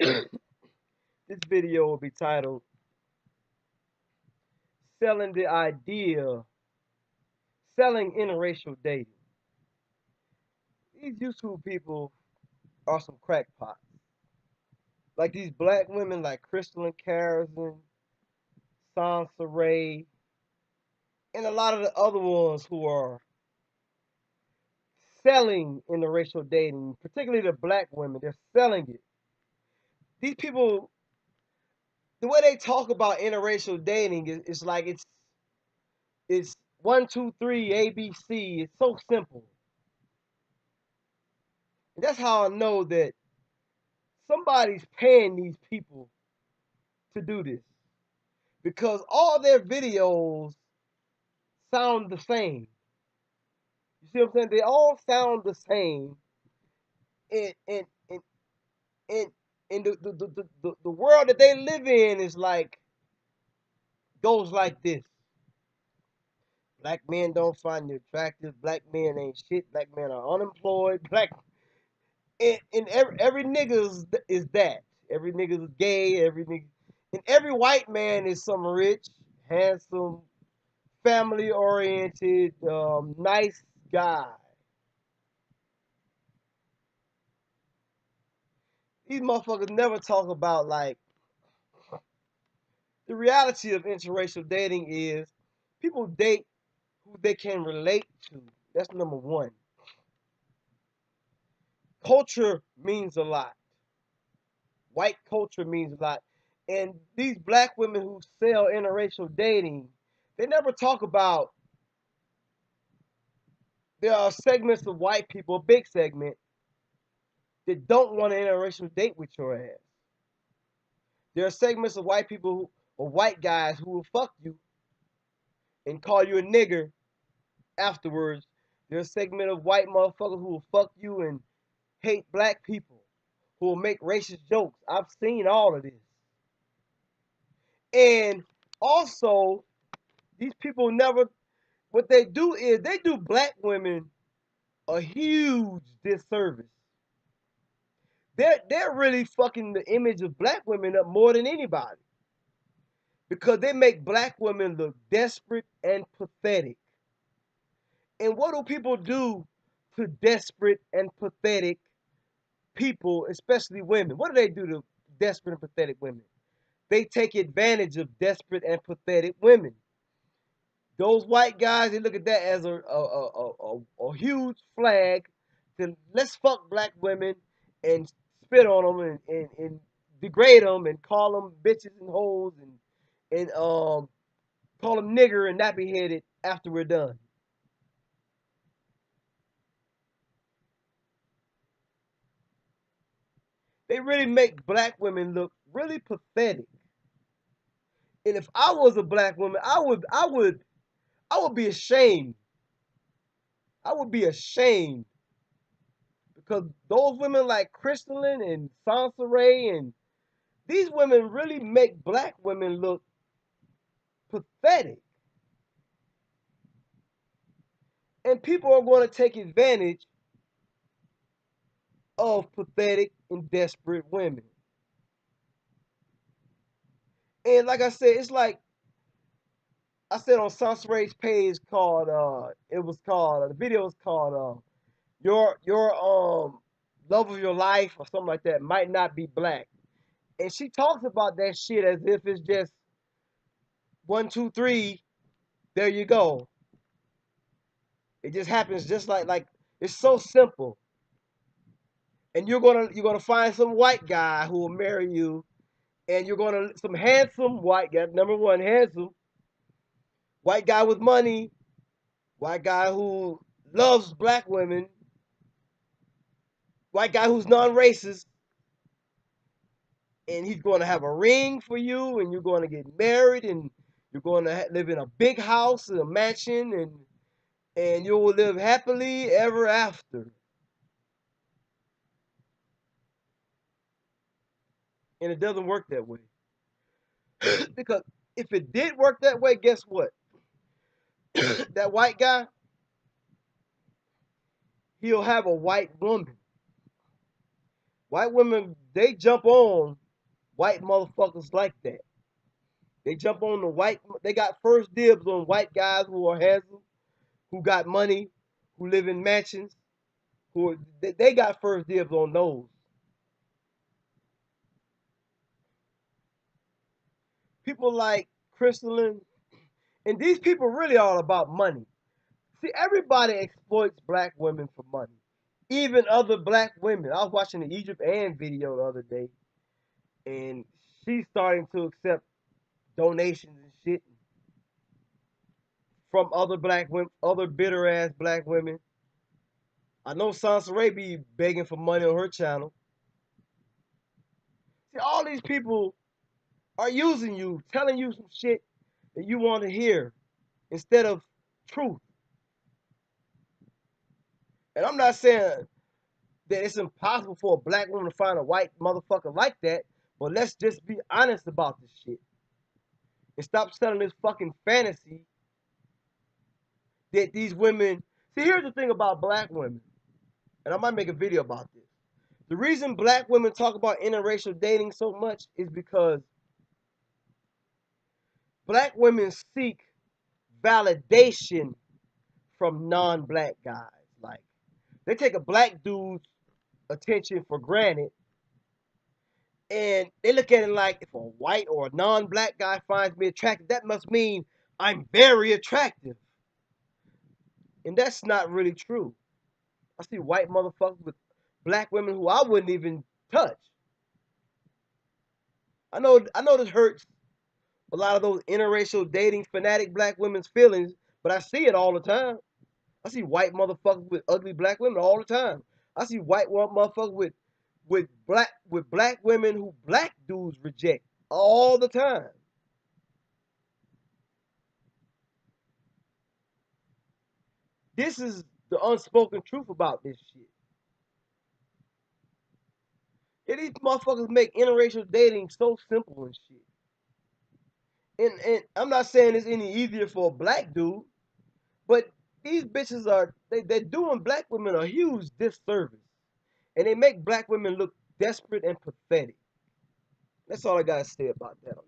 This video will be titled Selling the Idea, Selling Interracial Dating. These YouTube people are some crackpots. Like these black women like Crystal and Carrison, Sansa Ray, and a lot of the other ones who are selling interracial dating, particularly the black women. They're selling it. These people, the way they talk about interracial dating is like it's one, two, three, ABC. It's so simple. And that's how I know that somebody's paying these people to do this. Because all their videos sound the same. You see what I'm saying? They all sound the same. And and the world that they live in is like goes like this. Black men don't find you attractive. Black men ain't shit. Black men are unemployed. And every nigga is that. Every nigga is gay. Every nigga, and every white man is some rich, handsome, family oriented, nice guy. These motherfuckers never talk about like the reality of interracial dating is people date who they can relate to. That's number one. Culture means a lot. White culture means a lot. And these black women who sell interracial dating, they never talk about there are segments of white people, a big segment, that don't want an interracial date with your ass. There are segments of white people or white guys who will fuck you and call you a nigger afterwards. There's a segment of white motherfuckers who will fuck you and hate black people, who will make racist jokes. I've seen all of this. And also, these people never, what they do is they do black women a huge disservice. They're really fucking the image of black women up more than anybody. Because they make black women look desperate and pathetic. And what do people do to desperate and pathetic people, especially women? What do they do to desperate and pathetic women? They take advantage of desperate and pathetic women. Those white guys, they look at that as a huge flag to let's fuck black women and spit on them and degrade them and call them bitches and hoes and call them nigger and nappy headed after we're done. They really make black women look really pathetic. And if I was a black woman, I would be ashamed. I would be ashamed because those women like Crystalline and Sansa Ray and these women really make black women look pathetic. And people are going to take advantage of pathetic and desperate women. And like I said, it's like I said on Sansa Ray's page called it was called the video was called your love of your life or something like that might not be black. And she talks about that shit as if it's just one, two, three, there you go. It just happens just like it's so simple. And you're gonna find some white guy who will marry you, and you're gonna some handsome white guy, number one, handsome white guy with money, white guy who loves black women, white guy who's non-racist, and he's going to have a ring for you, and you're going to get married, and you're going to live in a big house, in a mansion, and you will live happily ever after. And it doesn't work that way. Because if it did work that way, guess what? That white guy, he'll have a white woman. White women, they jump on white motherfuckers like that. They jump on the white. They got first dibs on white guys who are handsome, who got money, who live in mansions. They got first dibs on those. People like Crystalline, and these people really all about money. See, everybody exploits black women for money. Even other black women. I was watching the Egypt Ann video the other day, and she's starting to accept donations and shit from other black women, other bitter ass black women. I know Sansa be begging for money on her channel. See, all these people are using you, telling you some shit that you want to hear instead of truth. And I'm not saying that it's impossible for a black woman to find a white motherfucker like that, but let's just be honest about this shit and stop selling this fucking fantasy that these women. See, here's the thing about black women, and I might make a video about this. The reason black women talk about interracial dating so much is because black women seek validation from non-black guys. Like, they take a black dude's attention for granted, and they look at it like, if a white or a non-black guy finds me attractive, that must mean I'm very attractive. And that's not really true. I see white motherfuckers with black women who I wouldn't even touch. I know this hurts a lot of those interracial dating fanatic black women's feelings, but I see it all the time. I see white motherfuckers with ugly black women all the time. I see white motherfuckers with black women who black dudes reject all the time. This is the unspoken truth about this shit. And these motherfuckers make interracial dating so simple and shit. And I'm not saying it's any easier for a black dude, but these bitches they're doing black women a huge disservice. And they make black women look desperate and pathetic. That's all I gotta say about that.